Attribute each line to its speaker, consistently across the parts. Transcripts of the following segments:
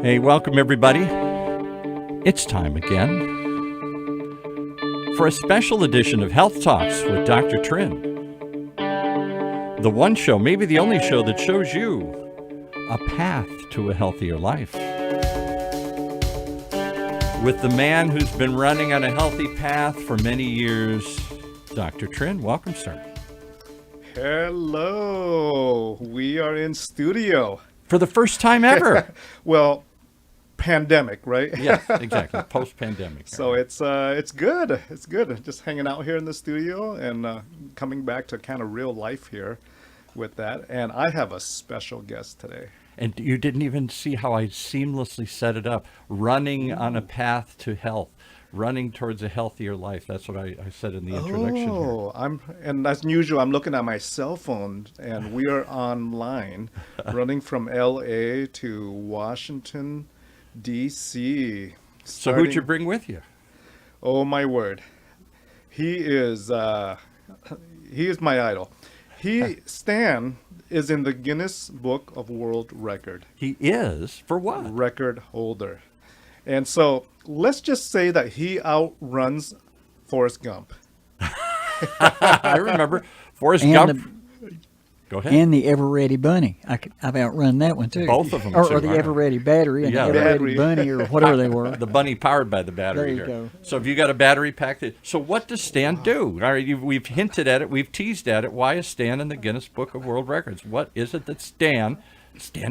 Speaker 1: Hey, welcome everybody. It's time again for a special edition of Health Talks with Dr. Trinh. The one show, maybe the only show, that shows you a path to a healthier life. With the man who's been running on a healthy path for many years, Dr. Trinh. Welcome, sir.
Speaker 2: Hello. We are in studio.
Speaker 1: For the first time ever.
Speaker 2: Well, pandemic, right?
Speaker 1: Yes, exactly. Post-pandemic.
Speaker 2: So it's good. It's good. Just hanging out here in the studio and coming back to kind of real life here with that. And I have a special guest today.
Speaker 1: And you didn't even see how I seamlessly set it up. Running on a path to health. Running towards a healthier life. That's what I said in the introduction.
Speaker 2: Oh, and as usual, I'm looking at my cell phone, and we are online, running from L.A. to Washington, D.C.
Speaker 1: So who'd you bring with you?
Speaker 2: Oh my word, he is my idol. Stan is in the Guinness Book of World Record.
Speaker 1: He is? For what?
Speaker 2: Record holder. And so let's just say that he outruns Forrest Gump.
Speaker 1: I remember Forrest Gump. Go ahead.
Speaker 3: And the Ever Ready Bunny. I've outrun that one too.
Speaker 1: Both of them.
Speaker 3: Or the Ever Ready Battery and the Ever Ready Bunny or whatever they were.
Speaker 1: The bunny powered by the battery.
Speaker 3: There you go.
Speaker 1: So have you got a battery pack? So what does Stan do? All right, we've hinted at it. We've teased at it. Why is Stan in the Guinness Book of World Records? What is it that Stan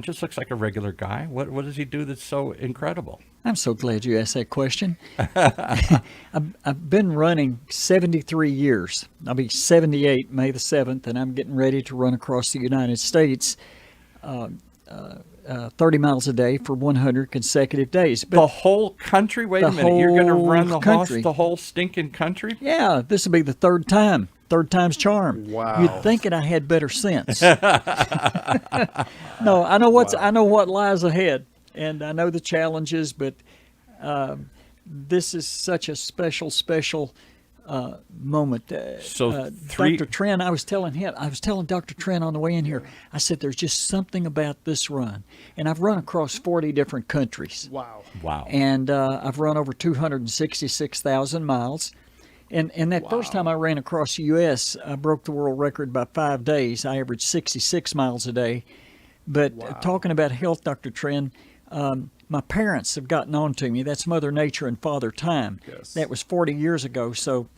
Speaker 1: just looks like a regular guy. What does he do that's so incredible?
Speaker 3: I'm so glad you asked that question. I've been running 73 years. I'll be 78 May the 7th, and I'm getting ready to run across the United States 30 miles a day for 100 consecutive days.
Speaker 1: But the whole country? Wait a minute. You're going to run the whole stinking country?
Speaker 3: Yeah, this will be the third time. Third time's charm.
Speaker 2: Wow.
Speaker 3: You'd think that I had better sense. No, I know I know what lies ahead, and I know the challenges, but this is such a special moment. Dr. Trinh, I was telling Dr. Trinh on the way in here, I said there's just something about this run. And I've run across 40 different countries.
Speaker 2: Wow.
Speaker 3: And I've run over 266,000 miles. And that first time I ran across the U.S., I broke the world record by 5 days. I averaged 66 miles a day. But talking about health, Dr. Trinh, my parents have gotten on to me. That's Mother Nature and Father Time.
Speaker 2: Yes.
Speaker 3: That was 40 years ago. So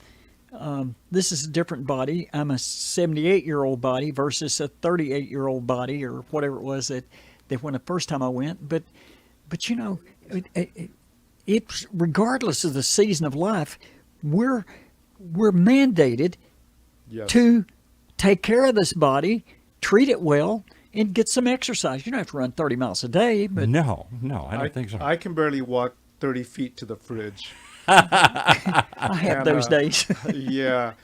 Speaker 3: this is a different body. I'm a 78-year-old body versus a 38-year-old body or whatever it was that when the first time I went. But you know, it's regardless of the season of life, we're mandated to take care of this body, treat it well, and get some exercise. You don't have to run 30 miles a day. But
Speaker 1: No, I don't think so.
Speaker 2: I can barely walk 30 feet to the fridge.
Speaker 3: I have those days.
Speaker 2: Yeah.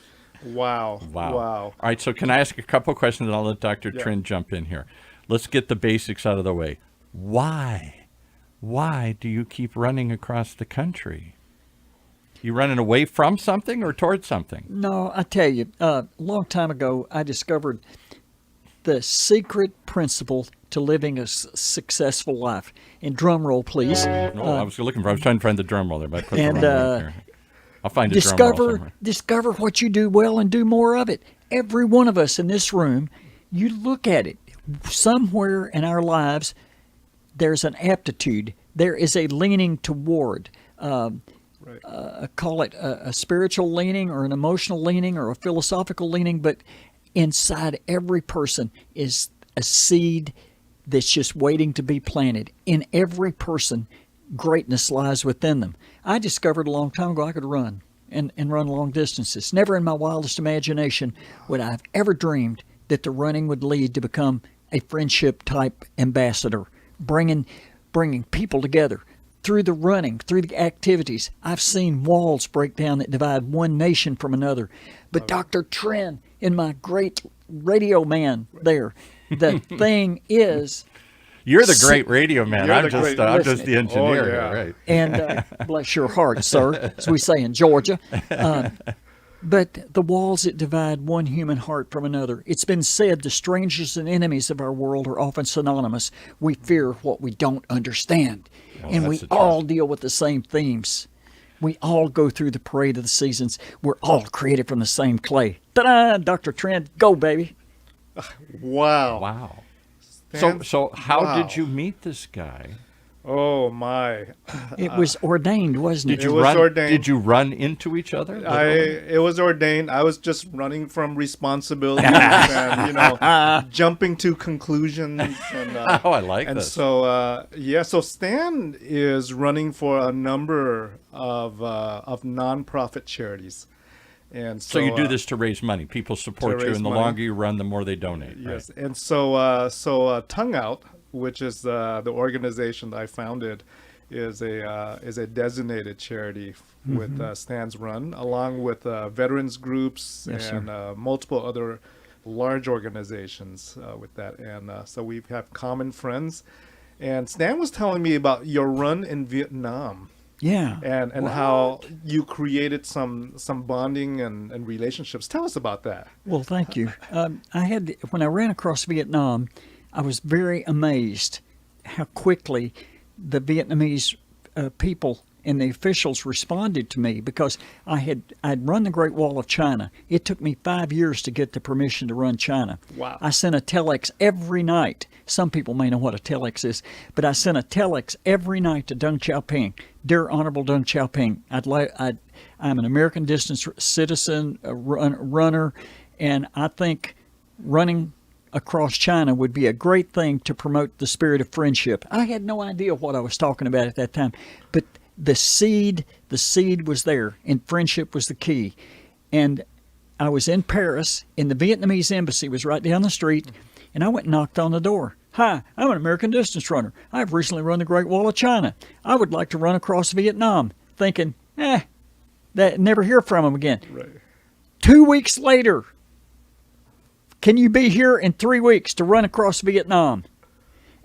Speaker 2: Wow.
Speaker 1: All right, so can I ask a couple questions, and I'll let Dr. Trinh jump in here. Let's get the basics out of the way. Why do you keep running across the country? You running away from something or towards something?
Speaker 3: No, I tell you, a long time ago, I discovered the secret principle to living a successful life. And drum roll, please.
Speaker 1: No, I was trying to find the drum roll there, but I put the wrong one here. I'll find a drum roll somewhere.
Speaker 3: Discover what you do well and do more of it. Every one of us in this room, you look at it. Somewhere in our lives, there's an aptitude. There is a leaning toward. Call it a spiritual leaning or an emotional leaning or a philosophical leaning, but inside every person is a seed that's just waiting to be planted. In every person, greatness lies within them. I discovered a long time ago I could run and run long distances. Never in my wildest imagination would I have ever dreamed that the running would lead to become a friendship-type ambassador, bringing people together. Through the running, through the activities, I've seen walls break down that divide one nation from another. But Dr. Trinh, in my great radio man there, the thing is...
Speaker 1: You're the great radio man. I'm just the engineer here, right?
Speaker 3: And bless your heart, sir, as we say in Georgia. But the walls that divide one human heart from another. It's been said the strangers and enemies of our world are often synonymous. We fear what we don't understand.
Speaker 1: Well,
Speaker 3: And
Speaker 1: that's
Speaker 3: we
Speaker 1: the truth.
Speaker 3: all deal with the same themes. We all go through the parade of the seasons. We're all created from the same clay. Ta-da! Dr. Trent, go, baby.
Speaker 2: Wow.
Speaker 1: Wow.
Speaker 2: Stan-
Speaker 1: So how
Speaker 2: wow.
Speaker 1: did you meet this guy?
Speaker 2: Oh my!
Speaker 3: It was ordained, wasn't it?
Speaker 1: Did you
Speaker 2: was
Speaker 1: run?
Speaker 2: ordained.
Speaker 1: Did you run into each other?
Speaker 2: It was ordained. I was just running from responsibilities and jumping to conclusions. And,
Speaker 1: Oh, I like
Speaker 2: and
Speaker 1: this.
Speaker 2: so so Stan is running for a number of nonprofit charities, and
Speaker 1: So you do this to raise money. People support
Speaker 2: To
Speaker 1: you,
Speaker 2: raise
Speaker 1: and the
Speaker 2: money.
Speaker 1: longer you run, the more they donate.
Speaker 2: Yes,
Speaker 1: Right?
Speaker 2: and so Tongue Out, which is the organization that I founded, is a designated charity with Stan's run, along with veterans groups
Speaker 3: Yes,
Speaker 2: and multiple other large organizations with that. And so we have common friends. And Stan was telling me about your run in Vietnam.
Speaker 3: Yeah.
Speaker 2: And how you created some bonding and relationships. Tell us about that.
Speaker 3: Well, thank you. When I ran across Vietnam, I was very amazed how quickly the Vietnamese people and the officials responded to me, because I'd run the Great Wall of China. It took me 5 years to get the permission to run China.
Speaker 2: Wow.
Speaker 3: I sent a telex every night. Some people may know what a telex is, but I sent a telex every night to Deng Xiaoping. Dear Honorable Deng Xiaoping, I'm an American distance citizen, a runner, and I think running across China would be a great thing to promote the spirit of friendship. I had no idea what I was talking about at that time, but the seed was there, and friendship was the key. And I was in Paris, and the Vietnamese embassy was right down the street, and I went and knocked on the door. Hi, I'm an American distance runner. I've recently run the Great Wall of China. I would like to run across Vietnam. Thinking, that never hear from them again.
Speaker 2: Right.
Speaker 3: 2 weeks later, can you be here in 3 weeks to run across Vietnam?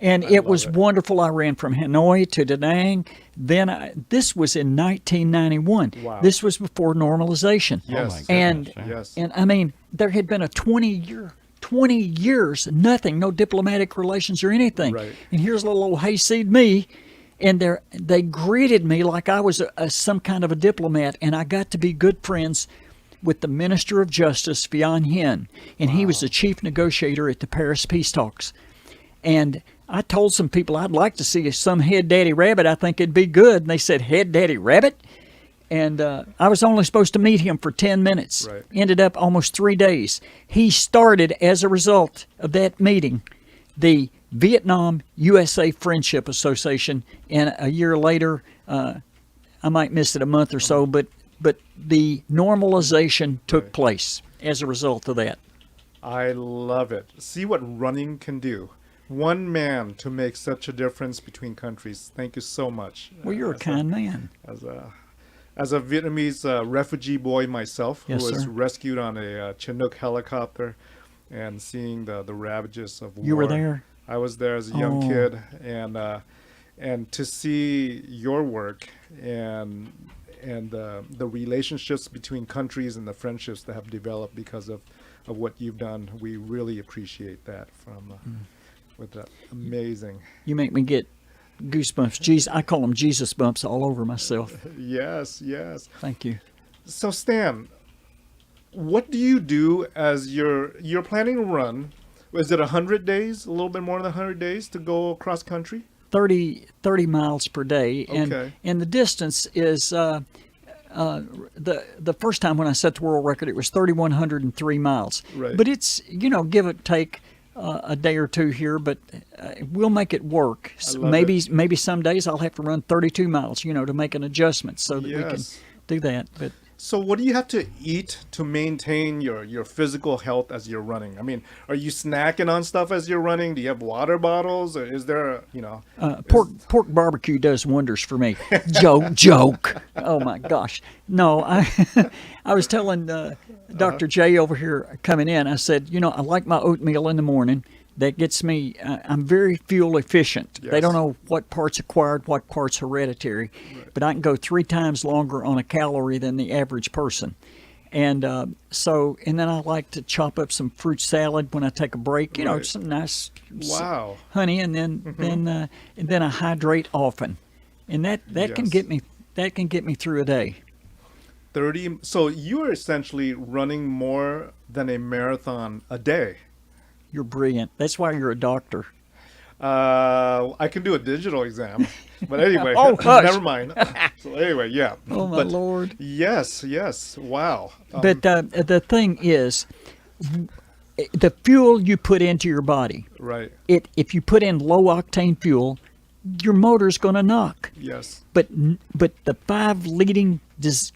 Speaker 3: And it was wonderful. I ran from Hanoi to Da Nang. Then this was in 1991.
Speaker 2: Wow.
Speaker 3: This was before normalization.
Speaker 2: Yes.
Speaker 1: Oh, my
Speaker 3: And
Speaker 1: goodness, yeah.
Speaker 2: Yes.
Speaker 3: and I mean, there had been a 20 years, nothing, no diplomatic relations or anything.
Speaker 2: Right.
Speaker 3: And here's little old hayseed me, and they greeted me like I was some kind of a diplomat, and I got to be good friends with the Minister of Justice, Phian Hien, and he was the chief negotiator at the Paris peace talks. And I told some people I'd like to see some head daddy rabbit. I think it'd be good. And they said, head daddy rabbit? And I was only supposed to meet him for 10 minutes.
Speaker 2: Right.
Speaker 3: Ended up almost 3 days. He started, as a result of that meeting, the Vietnam USA Friendship Association. And a year later, I might miss it a month or so, but the normalization took place as a result of that.
Speaker 2: I love it. See what running can do. One man to make such a difference between countries. Thank you so much.
Speaker 3: Well, you're a kind man.
Speaker 2: As a Vietnamese refugee boy myself,
Speaker 3: Yes,
Speaker 2: who was
Speaker 3: sir.
Speaker 2: rescued on a Chinook helicopter, and seeing the ravages of war.
Speaker 3: You were there?
Speaker 2: I was there as a young
Speaker 3: Oh.
Speaker 2: kid, and to see your work and the relationships between countries and the friendships that have developed because of what you've done, we really appreciate that with that amazing.
Speaker 3: You make me get goosebumps. Jesus, I call them Jesus bumps all over myself.
Speaker 2: Yes.
Speaker 3: Thank you.
Speaker 2: So Stan, what do you do as you're planning a run? Is it 100 days, a little bit more than 100 days to go across country?
Speaker 3: 30 miles per day, and
Speaker 2: Okay.
Speaker 3: and the distance is the first time when I set the world record, it was 3,103 miles.
Speaker 2: Right.
Speaker 3: But it's give or take a day or two here, but we'll make it work.
Speaker 2: love
Speaker 3: Maybe some days I'll have to run 32 miles, to make an adjustment so that we can
Speaker 2: Yes.
Speaker 3: do that. But
Speaker 2: So what do you have to eat to maintain your physical health as you're running? I mean, are you snacking on stuff as you're running? Do you have water bottles, or is there,
Speaker 3: pork barbecue does wonders for me. Joke. Oh my gosh. No, I was telling Dr. J over here coming in, I said, I like my oatmeal in the morning. That gets me, I'm very fuel efficient. They
Speaker 2: Yes.
Speaker 3: don't know what part's acquired, what part's hereditary, but I can go 3 times longer on a calorie than the average person. And and then I like to chop up some fruit salad when I take a break. You know,
Speaker 2: Right.
Speaker 3: some nice
Speaker 2: Wow.
Speaker 3: honey, and then I hydrate often, and that can
Speaker 2: Yes.
Speaker 3: get me through a day.
Speaker 2: 30. So you are essentially running more than a marathon a day.
Speaker 3: You're brilliant. That's why you're a doctor.
Speaker 2: I can do a digital exam, but anyway,
Speaker 3: Oh, hush.
Speaker 2: never mind. So anyway, yeah.
Speaker 3: Oh my
Speaker 2: But
Speaker 3: Lord!
Speaker 2: yes, wow.
Speaker 3: But the thing is, the fuel you put into your body,
Speaker 2: Right.
Speaker 3: if you put in low octane fuel, your motor's going to knock.
Speaker 2: Yes.
Speaker 3: But the 5 leading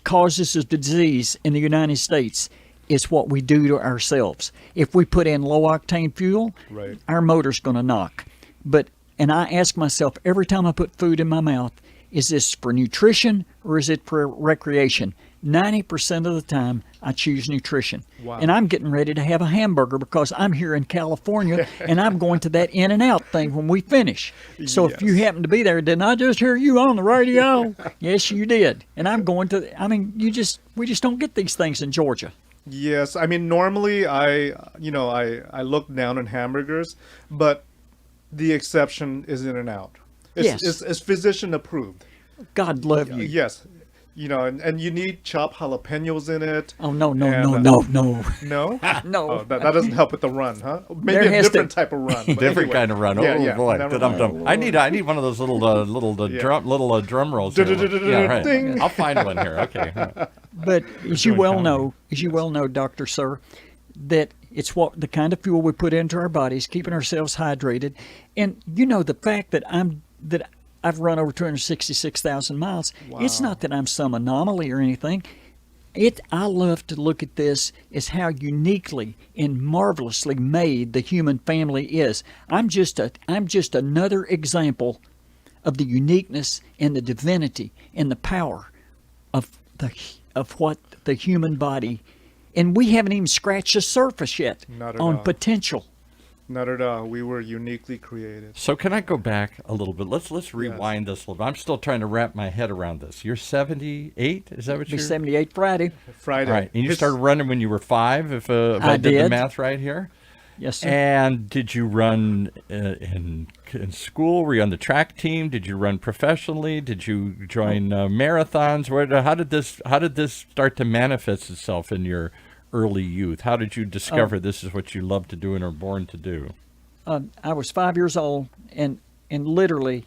Speaker 3: causes of disease in the United States is what we do to ourselves. If we put in low octane fuel,
Speaker 2: Right.
Speaker 3: our motor's going to knock. And I ask myself every time I put food in my mouth, is this for nutrition or is it for recreation? 90% of the time, I choose nutrition.
Speaker 2: Wow.
Speaker 3: And I'm getting ready to have a hamburger because I'm here in California and I'm going to that In-N-Out thing when we finish. So if you
Speaker 2: Yes.
Speaker 3: happen to be there, didn't I just hear you on the radio? Yes, you did. And I'm going to, I mean, we just don't get these things in Georgia.
Speaker 2: Yes. I mean, normally I look down on hamburgers, but the exception is In-N-Out.
Speaker 3: Yes.
Speaker 2: It's physician approved.
Speaker 3: God love you.
Speaker 2: Yes. You know, and you need chopped jalapenos in it.
Speaker 3: Oh, no.
Speaker 2: And,
Speaker 3: No.
Speaker 2: No?
Speaker 3: No.
Speaker 2: Oh, that doesn't help with the run, huh? Maybe
Speaker 3: There
Speaker 2: a
Speaker 3: has to-
Speaker 2: different type of run. but
Speaker 1: Different
Speaker 2: anyway.
Speaker 1: kind of run.
Speaker 2: Yeah,
Speaker 1: Oh
Speaker 2: yeah.
Speaker 1: boy,
Speaker 2: Never
Speaker 1: dum-dum.
Speaker 2: mind.
Speaker 1: I need one of those little drum rolls. here. Yeah, right.
Speaker 2: Ding.
Speaker 1: I'll find one here. Okay.
Speaker 3: But as you well know, Dr. Sir, that it's what the kind of fuel we put into our bodies, keeping ourselves hydrated. And you know, the fact that I've run over 266,000 miles, it's
Speaker 2: Wow.
Speaker 3: not that I'm some anomaly or anything. I love to look at this as how uniquely and marvelously made the human family is. I'm just another example of the uniqueness and the divinity and the power of what the human body, and we haven't even scratched the surface yet
Speaker 2: Not at
Speaker 3: on
Speaker 2: all.
Speaker 3: potential.
Speaker 2: Not at all. We were uniquely created.
Speaker 1: So can I go back a little bit? Let's rewind this a little bit. I'm still trying to wrap my head around this. You're 78? Is that what
Speaker 3: Be
Speaker 1: you're?
Speaker 3: 78 Friday.
Speaker 2: Friday.
Speaker 1: Right. And you
Speaker 2: His-
Speaker 1: started running when you were 5, if I did the
Speaker 3: did.
Speaker 1: math right here.
Speaker 3: Yes, sir.
Speaker 1: And did you run in school? Were you on the track team? Did you run professionally? Did you join marathons? How did this start to manifest itself in your early youth? How did you discover this is what you love to do and are born to do?
Speaker 3: I was 5 years old, and literally,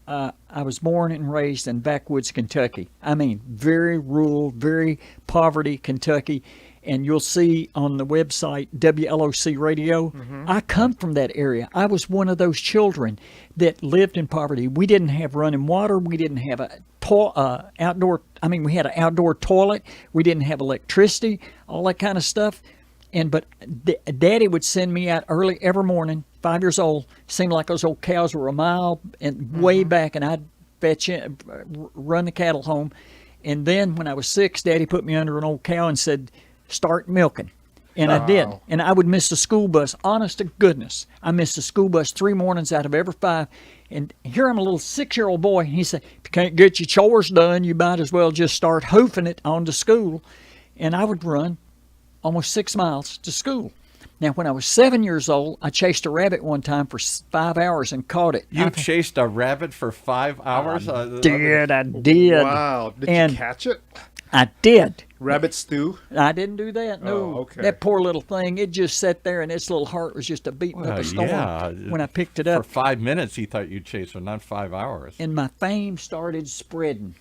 Speaker 3: I was born and raised in backwoods Kentucky. I mean, very rural, very poverty Kentucky. And you'll see on the website WLOC Radio, I come from that area. I was one of those children that lived in poverty. We didn't have running water. We didn't have outdoor. I mean, we had an outdoor toilet. We didn't have electricity. All that kind of stuff. But Daddy would send me out early every morning. 5 years old. Seemed like those old cows were a mile and way back, and I'd fetch in, run the cattle home. And then when I was 6, Daddy put me under an old cow and said, "Start milking." And I did.
Speaker 2: Wow.
Speaker 3: And I would miss the school bus. Honest to goodness, I missed the school bus 3 mornings out of every 5. And here I'm a little 6-year-old boy. And he said, "If you can't get your chores done, you might as well just start hoofing it on to school." And I would run almost 6 miles to school. Now, when I was 7 years old, I chased a rabbit one time for 5 hours and caught it.
Speaker 1: You chased a rabbit for 5 hours?
Speaker 3: I did.
Speaker 2: Wow. Did
Speaker 3: And
Speaker 2: you catch it?
Speaker 3: I did.
Speaker 2: Rabbit stew?
Speaker 3: I didn't do that. No.
Speaker 2: Oh, okay.
Speaker 3: That poor little thing, it just sat there and its little heart was just a beating up a storm
Speaker 1: yeah.
Speaker 3: when I picked it
Speaker 1: For
Speaker 3: up.
Speaker 1: 5 minutes, he thought you'd chase her, not 5 hours.
Speaker 3: And my fame started spreading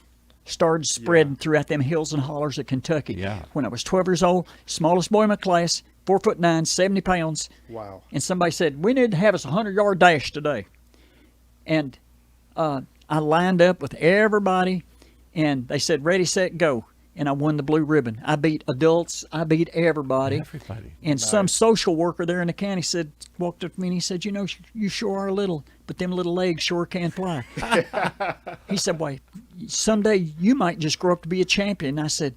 Speaker 3: throughout them hills and hollers of Kentucky.
Speaker 1: Yeah.
Speaker 3: When I was 12 years old, smallest boy in my class, 4'9", 70 pounds.
Speaker 2: Wow.
Speaker 3: And somebody said, "We need to have us a 100-yard dash today." And I lined up with everybody, and they said, "Ready, set, go." And I won the blue ribbon. I beat adults. I beat everybody.
Speaker 1: Everybody.
Speaker 3: And some social worker there in the county walked up to me and he said, "You know, you sure are little, but them little legs sure can fly." He said, "Well, someday you might just grow up to be a champion." And I said,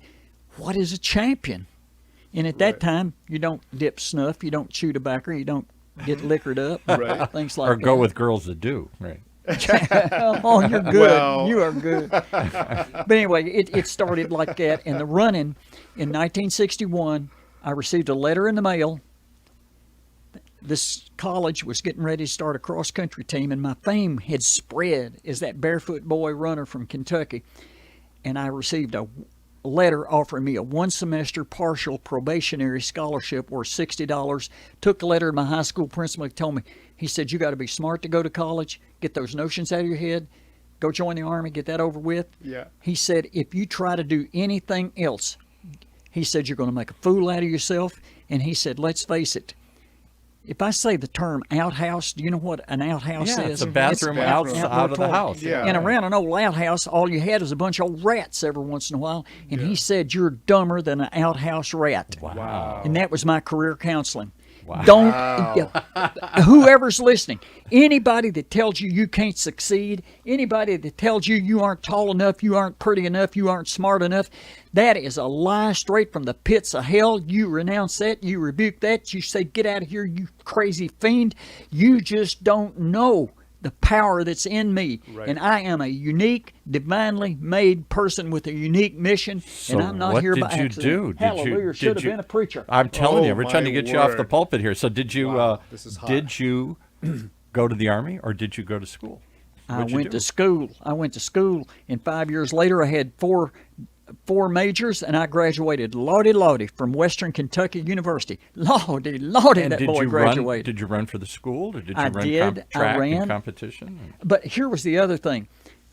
Speaker 3: "What is a champion?" And at that time, you don't dip snuff, you don't chew tobacco, you don't get liquored up,
Speaker 2: Right.
Speaker 3: things like
Speaker 1: Or
Speaker 3: that.
Speaker 1: go with girls that do, right?
Speaker 3: Oh, you're good.
Speaker 2: Well.
Speaker 3: You are good. But anyway, it started like that. And the running in 1961, I received a letter in the mail. This college was getting ready to start a cross-country team, and my fame had spread as that barefoot boy runner from Kentucky. And I received a letter offering me a one-semester partial probationary scholarship worth $60. Took the letter to my high school principal. He told me, he said, you got to be smart to go to college, get those notions out of your head, go join the Army, get that over with.
Speaker 2: Yeah.
Speaker 3: He said, if you try to do anything else, he said, you're going to make a fool out of yourself. And he said, let's face it, if I say the term outhouse, do you know what an outhouse
Speaker 1: Yeah,
Speaker 3: is?
Speaker 1: it's a bathroom
Speaker 2: bathroom.
Speaker 1: out of the
Speaker 3: toilet.
Speaker 1: house.
Speaker 2: Yeah.
Speaker 3: And around an old outhouse, all you had was a bunch of old rats every once in a while. And
Speaker 2: Yeah.
Speaker 3: he said, you're dumber than an outhouse rat.
Speaker 1: Wow.
Speaker 3: And that was my career counseling.
Speaker 1: Wow.
Speaker 3: Don't, whoever's listening, anybody that tells you you can't succeed, anybody that tells you you aren't tall enough, you aren't pretty enough, you aren't smart enough, that is a lie straight from the pits of hell. You renounce that, you rebuke that, you say, get out of here, you crazy fiend. You just don't know the power that's in me.
Speaker 2: Right.
Speaker 3: And I am a unique, divinely made person with a unique mission,
Speaker 1: So
Speaker 3: and I'm not
Speaker 1: what
Speaker 3: here
Speaker 1: did
Speaker 3: by
Speaker 1: you
Speaker 3: accident.
Speaker 1: do?
Speaker 3: Hallelujah, should have been a preacher.
Speaker 1: I'm telling
Speaker 2: Oh,
Speaker 1: you, we're trying to
Speaker 2: my
Speaker 1: get you off the
Speaker 2: word.
Speaker 1: pulpit here. So did you
Speaker 2: Wow, this is hot.
Speaker 1: did you go to the Army or did you go to school?
Speaker 3: I
Speaker 1: What'd you
Speaker 3: went
Speaker 1: do?
Speaker 3: to school. I went to school, and 5 years later, I had four majors, and I graduated, lordy, from Western Kentucky University. Lordy,
Speaker 1: And
Speaker 3: that
Speaker 1: did
Speaker 3: boy
Speaker 1: you
Speaker 3: graduated.
Speaker 1: Did you run for the school or did you
Speaker 3: I
Speaker 1: run
Speaker 3: did. I
Speaker 1: track
Speaker 3: ran.
Speaker 1: and competition?
Speaker 3: But here was the other thing.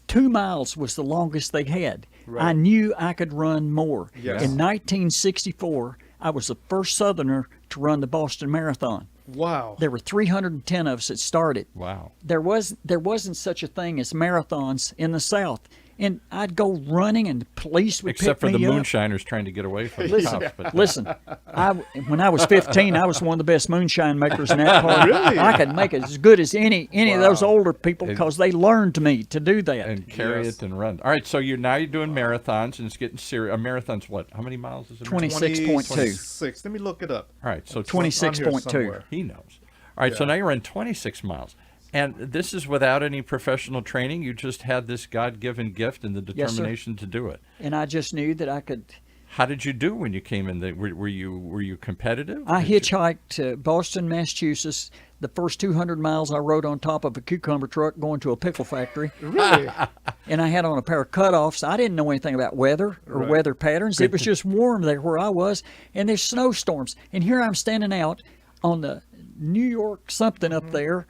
Speaker 3: 2 miles was the longest they had.
Speaker 2: Right.
Speaker 3: I knew I could run more.
Speaker 2: Yes.
Speaker 3: In 1964, I was the first Southerner to run the Boston Marathon.
Speaker 2: Wow.
Speaker 3: There were 310 of us that started.
Speaker 1: Wow.
Speaker 3: There wasn't such a thing as marathons in the South. And I'd go running, and the police would
Speaker 1: Except for
Speaker 3: pick
Speaker 1: the
Speaker 3: me up.
Speaker 1: moonshiners trying to get away from the cops. But
Speaker 3: Listen, when I was 15, I was one of the best moonshine makers in that part.
Speaker 2: Really?
Speaker 3: I could make it as good as any of those
Speaker 2: Wow.
Speaker 3: older people because they learned me to do that.
Speaker 1: and carry
Speaker 2: Yes.
Speaker 1: it and run. All right, so you're doing marathons and it's getting serious. A marathon's what? How many miles is it?
Speaker 3: 26.2.
Speaker 2: 26. Let me look it up.
Speaker 1: All right, so
Speaker 3: 26.2.
Speaker 2: somewhere.
Speaker 1: He knows. All right, so
Speaker 2: Yeah.
Speaker 1: now you're in 26 miles. And this is without any professional training. You just had this God-given gift and the
Speaker 3: Yes, sir.
Speaker 1: determination to do it.
Speaker 3: And I just knew that I could.
Speaker 1: How did you do when you came in? Were you competitive?
Speaker 3: I
Speaker 1: Did you-
Speaker 3: hitchhiked to Boston, Massachusetts. The first 200 miles I rode on top of a cucumber truck going to a pickle factory.
Speaker 2: Really?
Speaker 3: And I had on a pair of cutoffs. I didn't know anything about weather or
Speaker 2: Right.
Speaker 3: weather patterns. It was just warm there where I was, and there's snowstorms. And here I'm standing out on the New York something up there,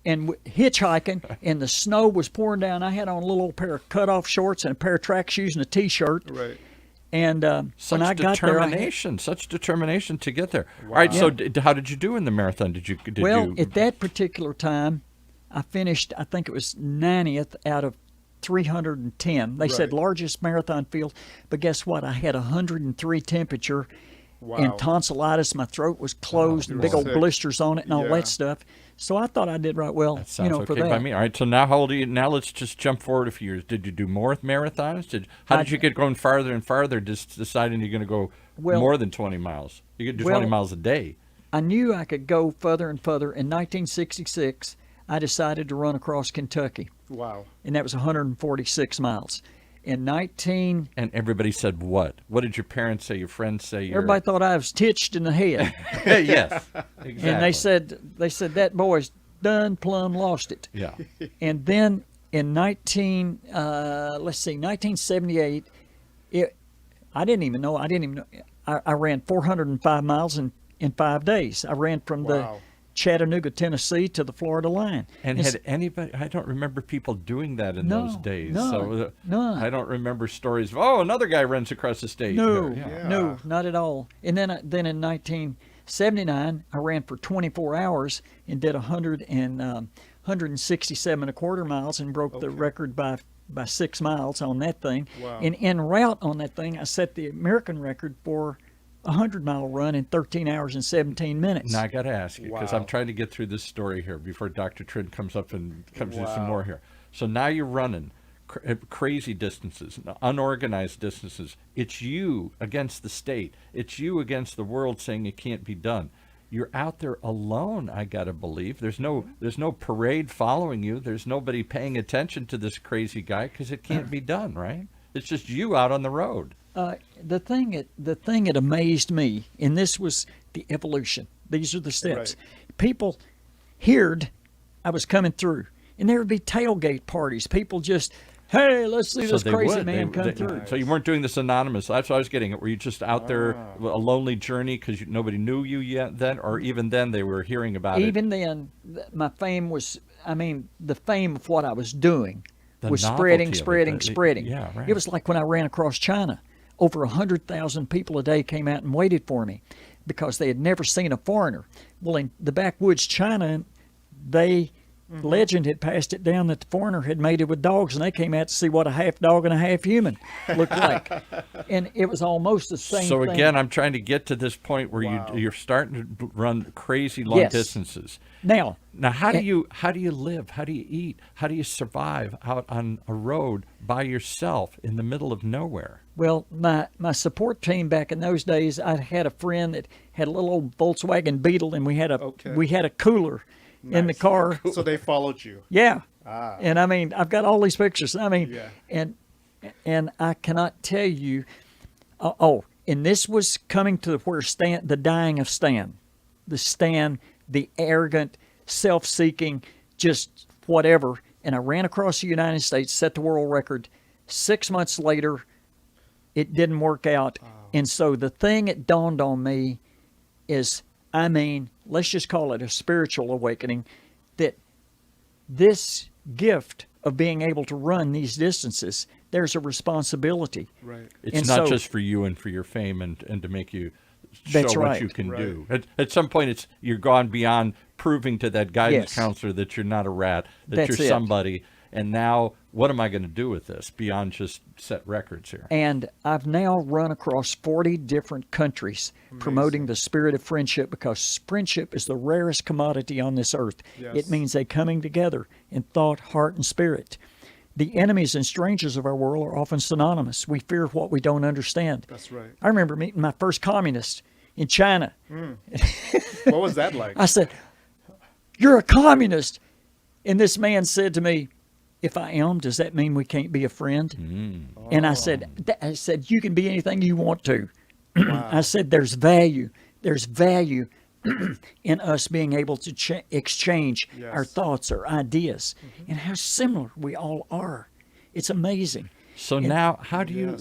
Speaker 3: and hitchhiking, and the snow was pouring down. I had on a little old pair of cutoff shorts and a pair of track shoes and a T-shirt.
Speaker 2: Right.
Speaker 3: And
Speaker 1: Such
Speaker 3: when I got there,
Speaker 1: such determination to get there. All right, so how did you do in the marathon? Did you?
Speaker 3: at that particular time, I finished, I think it was 90th out of 310. They said
Speaker 2: Right.
Speaker 3: largest marathon field, but guess what? I had 103 temperature
Speaker 2: Wow.
Speaker 3: and tonsillitis. My throat was closed and big old
Speaker 2: sick.
Speaker 3: blisters on it and all
Speaker 2: Yeah.
Speaker 3: that stuff. So I thought I did right well,
Speaker 1: That sounds
Speaker 3: for
Speaker 1: okay
Speaker 3: that.
Speaker 1: by me. All right, so now how old are you? Now let's just jump forward a few years. Did you do more marathons? How did you get going farther and farther, just deciding you're going to go
Speaker 3: Well-
Speaker 1: more than 20 miles? You could do
Speaker 3: well,
Speaker 1: 20 miles a day.
Speaker 3: I knew I could go further and further. In 1966, I decided to run across Kentucky,
Speaker 2: Wow.
Speaker 3: and that was 146 miles. In 19
Speaker 1: And everybody said what? What did your parents say? Your friends say?
Speaker 3: Everybody thought I was titched in the head.
Speaker 1: Yes, exactly.
Speaker 3: And they said that boy's done plumb lost it.
Speaker 1: Yeah.
Speaker 3: And then in 1978, I didn't even know. I ran 405 miles in 5 days. I ran from the
Speaker 2: Wow.
Speaker 3: Chattanooga, Tennessee to the Florida line.
Speaker 1: And
Speaker 3: It's-
Speaker 1: had anybody? I don't remember people doing that in
Speaker 3: No,
Speaker 1: those days.
Speaker 3: none,
Speaker 1: So
Speaker 3: none.
Speaker 1: I don't remember stories of another guy runs across the state.
Speaker 3: No,
Speaker 1: Yeah.
Speaker 3: no, not at all. And then in 1979, I ran for 24 hours and did 167 and a quarter miles and broke the record by 6 miles on that thing.
Speaker 2: Wow.
Speaker 3: And en route on that thing, I set the American record for a 100-mile run in 13 hours and 17 minutes.
Speaker 1: Now I got to ask you because
Speaker 2: Wow.
Speaker 1: I'm trying to get through this story here before Dr. Trinh comes up and comes in some
Speaker 2: Wow.
Speaker 1: more here. So now you're running crazy distances, unorganized distances. It's you against the state. It's you against the world saying it can't be done. you're out there alone, I got to believe. There's no parade following you. There's nobody paying attention to this crazy guy because it can't be done, right? It's just you out on the road.
Speaker 3: The thing that amazed me, and this was the evolution. These are the steps.
Speaker 2: Right.
Speaker 3: People heard I was coming through, and there would be tailgate parties. People just, hey, let's see this crazy man come through.
Speaker 1: So you weren't doing this anonymous. That's what I was getting at. Were you just out there, a lonely journey because nobody knew you yet then? Or even then they were hearing about it?
Speaker 3: Even then, my fame was, the fame of what I was doing was
Speaker 1: novelty
Speaker 3: spreading.
Speaker 1: Yeah, right.
Speaker 3: It was like when I ran across China. Over 100,000 people a day came out and waited for me because they had never seen a foreigner. Well, in the backwoods China, legend had passed it down that the foreigner had mated with dogs, and they came out to see what a half dog and a half human looked like. And it was almost the same
Speaker 1: So
Speaker 3: thing.
Speaker 1: again, I'm trying to get to this point where you're starting to run crazy long distances.
Speaker 3: Now,
Speaker 1: how do you live? How do you eat? How do you survive out on a road by yourself in the middle of nowhere?
Speaker 3: well, my support team back in those days, I had a friend that had a little old Volkswagen Beetle, and we had a cooler in the car.
Speaker 2: So they followed you.
Speaker 3: Yeah.
Speaker 2: Ah.
Speaker 3: And I've got all these pictures.
Speaker 2: Yeah.
Speaker 3: And I cannot tell you. And this was coming to where the dying of Stan, the arrogant, self-seeking, just whatever. And I ran across the United States, set the world record. 6 months later, it didn't work out. Oh. And so the thing that dawned on me is, let's just call it a spiritual awakening, that this gift of being able to run these distances, there's a responsibility.
Speaker 2: Right.
Speaker 1: It's not just for you and for your fame and to make you show what you can do. At some point, you're gone beyond proving to that guidance counselor that you're not a rat, that you're somebody. And now, what am I going to do with this beyond just set records here?
Speaker 3: And I've now run across 40 different countries promoting the spirit of friendship, because friendship is the rarest commodity on this earth. Yes. It means a coming together in thought, heart, and spirit. The enemies and strangers of our world are often synonymous. We fear what we don't understand.
Speaker 2: That's right.
Speaker 3: I remember meeting my first communist in China.
Speaker 2: What was that like?
Speaker 3: I said, "You're a communist." And this man said to me, "If I am, does that mean we can't be a friend?" And I said, "You can be anything you want to." Wow. I said, "There's value. There's value in us being able to exchange our thoughts, our ideas, and how similar we all are. It's amazing."
Speaker 1: So now, how do you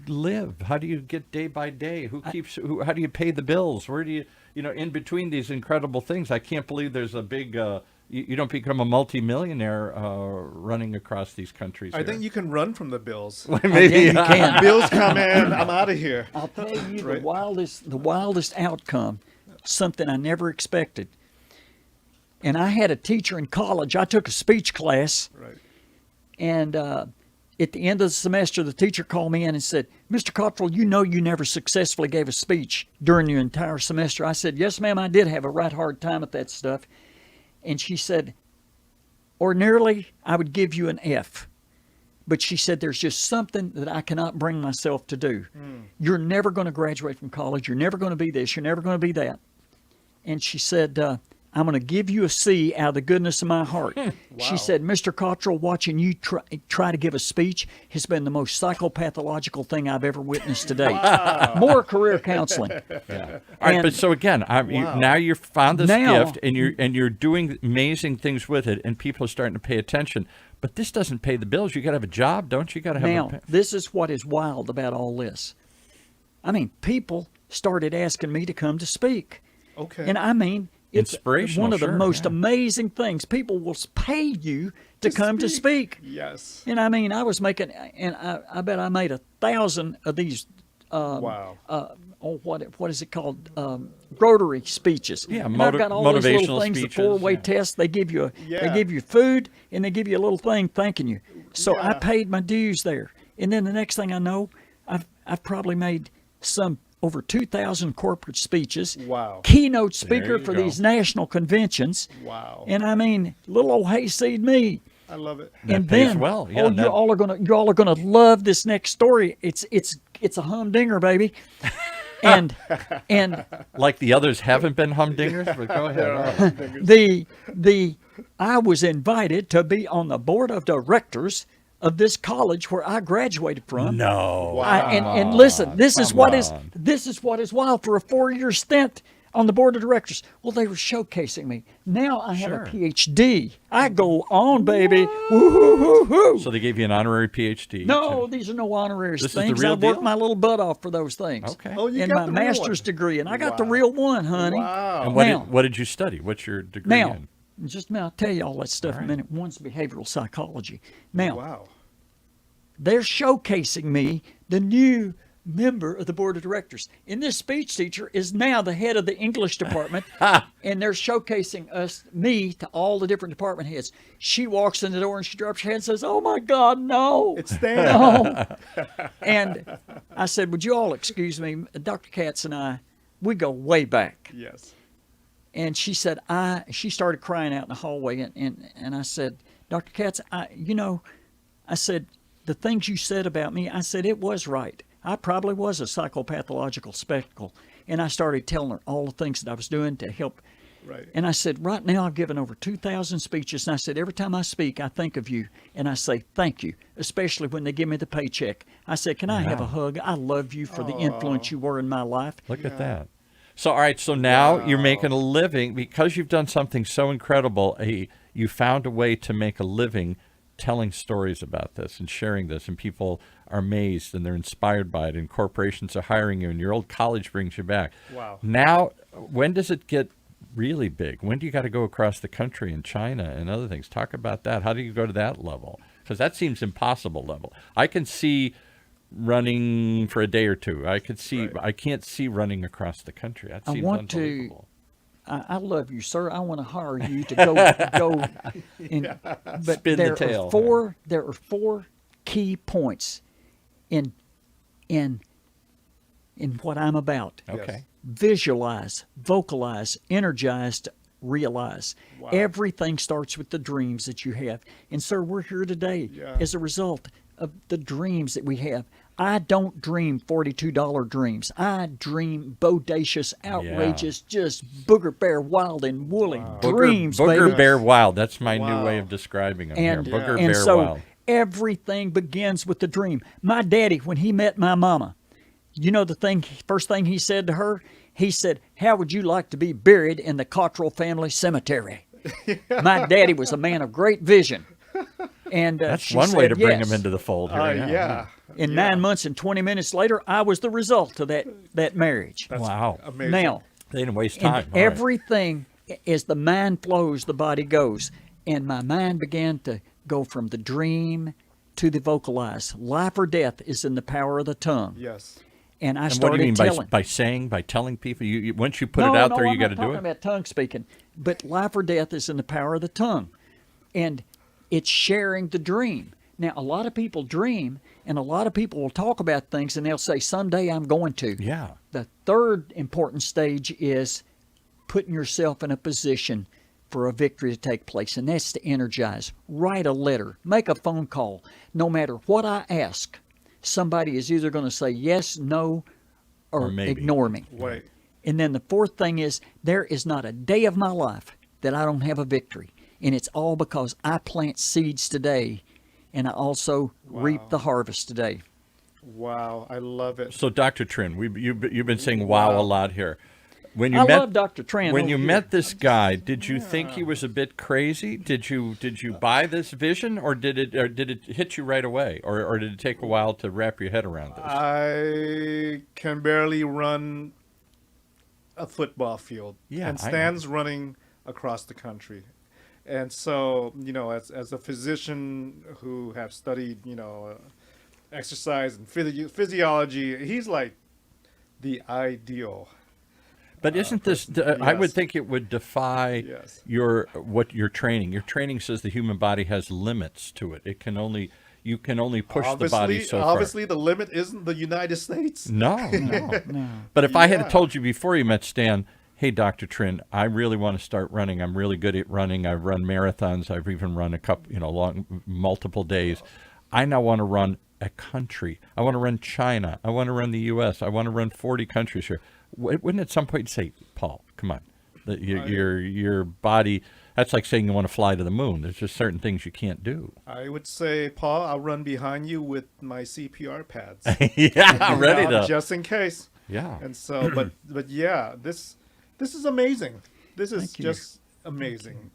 Speaker 1: live? How do you get day by day? How do you pay the bills? Where do you in between these incredible things? I can't believe there's a big. You don't become a multimillionaire running across these countries.
Speaker 2: I think you can run from the bills.
Speaker 1: Maybe
Speaker 3: you can.
Speaker 2: Bills come in, I'm out of here.
Speaker 3: I'll tell you the wildest outcome, something I never expected. And I had a teacher in college. I took a speech class.
Speaker 2: Right.
Speaker 3: And at the end of the semester, the teacher called me in and said, "Mr. Cottrell, you never successfully gave a speech during your entire semester." I said, "Yes, ma'am, I did have a right hard time at that stuff." And she said, "Ordinarily, I would give you an F. But," she said, "there's just something that I cannot bring myself to do. You're never going to graduate from college. You're never going to be this. You're never going to be that." And she said, "I'm going to give you a C out of the goodness of my heart." Wow. She said, "Mr. Cottrell, watching you try to give a speech has been the most psychopathological thing I've ever witnessed to date." Wow. More career counseling.
Speaker 1: Yeah. All right, but so again, now you've found this gift, and you're doing amazing things with it, and people are starting to pay attention. But this doesn't pay the bills. You got to have a job, don't you? Got to have.
Speaker 3: Now, this is what is wild about all this. People started asking me to come to speak.
Speaker 2: Okay.
Speaker 3: And it's one of the most amazing things. People will pay you to come to speak.
Speaker 2: Yes.
Speaker 3: And I was making, and I bet I made 1,000 of these.
Speaker 2: Wow.
Speaker 3: What is it called? Rotary speeches.
Speaker 1: Yeah,
Speaker 3: and I've got all these little things.
Speaker 1: Speeches,
Speaker 3: the 4-way test. They give you food, and they give you a little thing thanking you. So I paid my dues there, and then the next thing I know, I've probably made over 2,000 corporate speeches.
Speaker 2: Wow.
Speaker 3: Keynote speaker for these national conventions.
Speaker 2: Wow.
Speaker 3: And little old hayseed me.
Speaker 2: I love it.
Speaker 3: And then, you all are gonna love this next story. It's a humdinger, baby. and
Speaker 1: Like the others haven't been humdingers, but go ahead. All right.
Speaker 3: the I was invited to be on the board of directors of this college where I graduated from.
Speaker 1: No.
Speaker 2: Wow.
Speaker 3: And listen, this is
Speaker 1: Come
Speaker 3: what is
Speaker 1: on.
Speaker 3: wild for a 4-year stint on the board of directors. Well, they were showcasing me. Now I have
Speaker 1: Sure.
Speaker 3: a PhD. I go on, baby. Woo-hoo-hoo-hoo.
Speaker 1: So they gave you an honorary PhD.
Speaker 3: No,
Speaker 1: to-
Speaker 3: these are no honorary
Speaker 1: This is the
Speaker 3: things.
Speaker 1: real
Speaker 3: I worked
Speaker 1: deal?
Speaker 3: my little butt off for those things.
Speaker 1: Okay.
Speaker 2: Oh, you
Speaker 3: And
Speaker 2: got
Speaker 3: my
Speaker 2: the real
Speaker 3: master's
Speaker 2: one.
Speaker 3: degree, and I got the
Speaker 2: Wow.
Speaker 3: real one, honey.
Speaker 2: Wow.
Speaker 1: And what
Speaker 3: Now-
Speaker 1: did, what did you study? What's your degree
Speaker 3: Now,
Speaker 1: in?
Speaker 3: just now, I'll tell you all that stuff in a minute. One's behavioral psychology. Now,
Speaker 2: Wow.
Speaker 3: they're showcasing me, the new member of the board of directors. And this speech teacher is now the head of the English department, and they're showcasing me to all the different department heads. She walks in the door and she drops her head and says, "Oh my God, no.
Speaker 2: It's Stan.
Speaker 3: No." And I said, "Would you all excuse me? Dr. Katz and I, we go way back."
Speaker 2: Yes.
Speaker 3: And she said, she started crying out in the hallway. And I said, "Dr. Katz, I said, the things you said about me," I said, "it was right. I probably was a psychopathological spectacle." And I started telling her all the things that I was doing to help.
Speaker 2: Right.
Speaker 3: And I said, "Right now I've given over 2,000 speeches." And I said, "Every time I speak, I think of you. And I say, thank you, especially when they give me the paycheck. I said, can I have a hug? I love you for the influence you were in my life."
Speaker 1: Look at that. So, all right, so now you're making a living because you've done something so incredible. You found a way to make a living telling stories about this and sharing this, and people are amazed and they're inspired by it, and corporations are hiring you, and your old college brings you back.
Speaker 2: Wow.
Speaker 1: Now, when does it get really big? When do you got to go across the country in China and other things? Talk about that. How do you go to that level? Because that seems impossible level. I can see running for a day or two. I could see.
Speaker 2: Right.
Speaker 1: I can't see running across the country. That
Speaker 3: I
Speaker 1: seems
Speaker 3: want to-
Speaker 1: unbelievable.
Speaker 3: I love you, sir. I want to hire you to go and but
Speaker 1: Spin the
Speaker 3: there
Speaker 1: tail.
Speaker 3: are four key points in what I'm about.
Speaker 1: Okay.
Speaker 3: Visualize, vocalize, energize, realize.
Speaker 2: Wow.
Speaker 3: Everything starts with the dreams that you have. And sir, we're here today
Speaker 2: Yeah.
Speaker 3: as a result of the dreams that we have. I don't dream $42 dreams. I dream bodacious, outrageous, just booger bear wild and woolly dreams,
Speaker 1: Booger
Speaker 3: baby.
Speaker 1: Bear Wild. That's my new
Speaker 2: Wow.
Speaker 1: way of describing them
Speaker 3: And,
Speaker 1: here. Booger
Speaker 3: and
Speaker 1: Bear
Speaker 3: so
Speaker 1: Wild.
Speaker 3: everything begins with the dream. My daddy, when he met my mama, you know first thing he said to her? He said, "How would you like to be buried in the Cottrell family cemetery?" My daddy was a man of great vision. And
Speaker 1: That's
Speaker 3: she
Speaker 1: one way
Speaker 3: said
Speaker 1: to bring
Speaker 3: yes.
Speaker 1: him into the fold here.
Speaker 2: Yeah.
Speaker 3: In 9 months and 20 minutes later, I was the result of that marriage.
Speaker 2: That's
Speaker 1: Wow.
Speaker 2: amazing.
Speaker 3: Now,
Speaker 1: They didn't waste
Speaker 3: and
Speaker 1: time. All right.
Speaker 3: everything, as the mind flows, the body goes. And my mind began to go from the dream to the vocalize. Life or death is in the power of the tongue.
Speaker 2: Yes.
Speaker 3: And I
Speaker 1: And what
Speaker 3: started
Speaker 1: do you mean
Speaker 3: telling.
Speaker 1: by telling people? You once you put it out there, you got to do
Speaker 3: I'm
Speaker 1: it.
Speaker 3: not talking about tongue speaking, but life or death is in the power of the tongue, and it's sharing the dream. Now, a lot of people dream, and a lot of people will talk about things, and they'll say, "Someday I'm going to."
Speaker 1: Yeah.
Speaker 3: The third important stage is putting yourself in a position for a victory to take place, and that's to energize. Write a letter, make a phone call. No matter what I ask, somebody is either going to say yes, no, or
Speaker 1: maybe.
Speaker 3: ignore me.
Speaker 2: Right.
Speaker 3: And then the fourth thing is there is not a day of my life that I don't have a victory. And it's all because I plant seeds today, and I also reap the harvest today.
Speaker 2: Wow. I love it.
Speaker 1: So, Dr. Trin, you've been saying wow a lot here. When you
Speaker 3: I
Speaker 1: met
Speaker 3: love Dr. Tran.
Speaker 1: when
Speaker 3: over
Speaker 1: you
Speaker 3: here.
Speaker 1: met this guy, did you think he was a bit crazy? Did you buy this vision, or did it hit you right away, or did it take a while to wrap your head around this?
Speaker 2: I can barely run a football field.
Speaker 1: Yeah,
Speaker 2: And
Speaker 1: I know.
Speaker 2: Stan's running across the country. And so, as a physician who have studied, exercise and physiology, he's like the ideal.
Speaker 1: But isn't this? I would
Speaker 2: yes.
Speaker 1: think it would defy
Speaker 2: Yes.
Speaker 1: your training. Your training says the human body has limits to it. You can only push the body so far.
Speaker 2: Obviously, the limit isn't the United States.
Speaker 1: No. But if I had
Speaker 2: Yeah.
Speaker 1: told you before you met Stan, hey, Dr. Trin, I really want to start running. I'm really good at running. I've run marathons. I've even run a couple, multiple days. I now want to run a country. I want to run China. I want to run the U.S. I want to run 40 countries here. Wouldn't at some point say, Paul, come on, your body, that's like saying you want to fly to the moon. There's just certain things you can't do.
Speaker 2: I would say, Paul, I'll run behind you with my CPR pads.
Speaker 1: Yeah, ready to.
Speaker 2: Just in case.
Speaker 1: Yeah.
Speaker 2: And so, but yeah, this is amazing. This is
Speaker 3: Thank you.
Speaker 2: just amazing.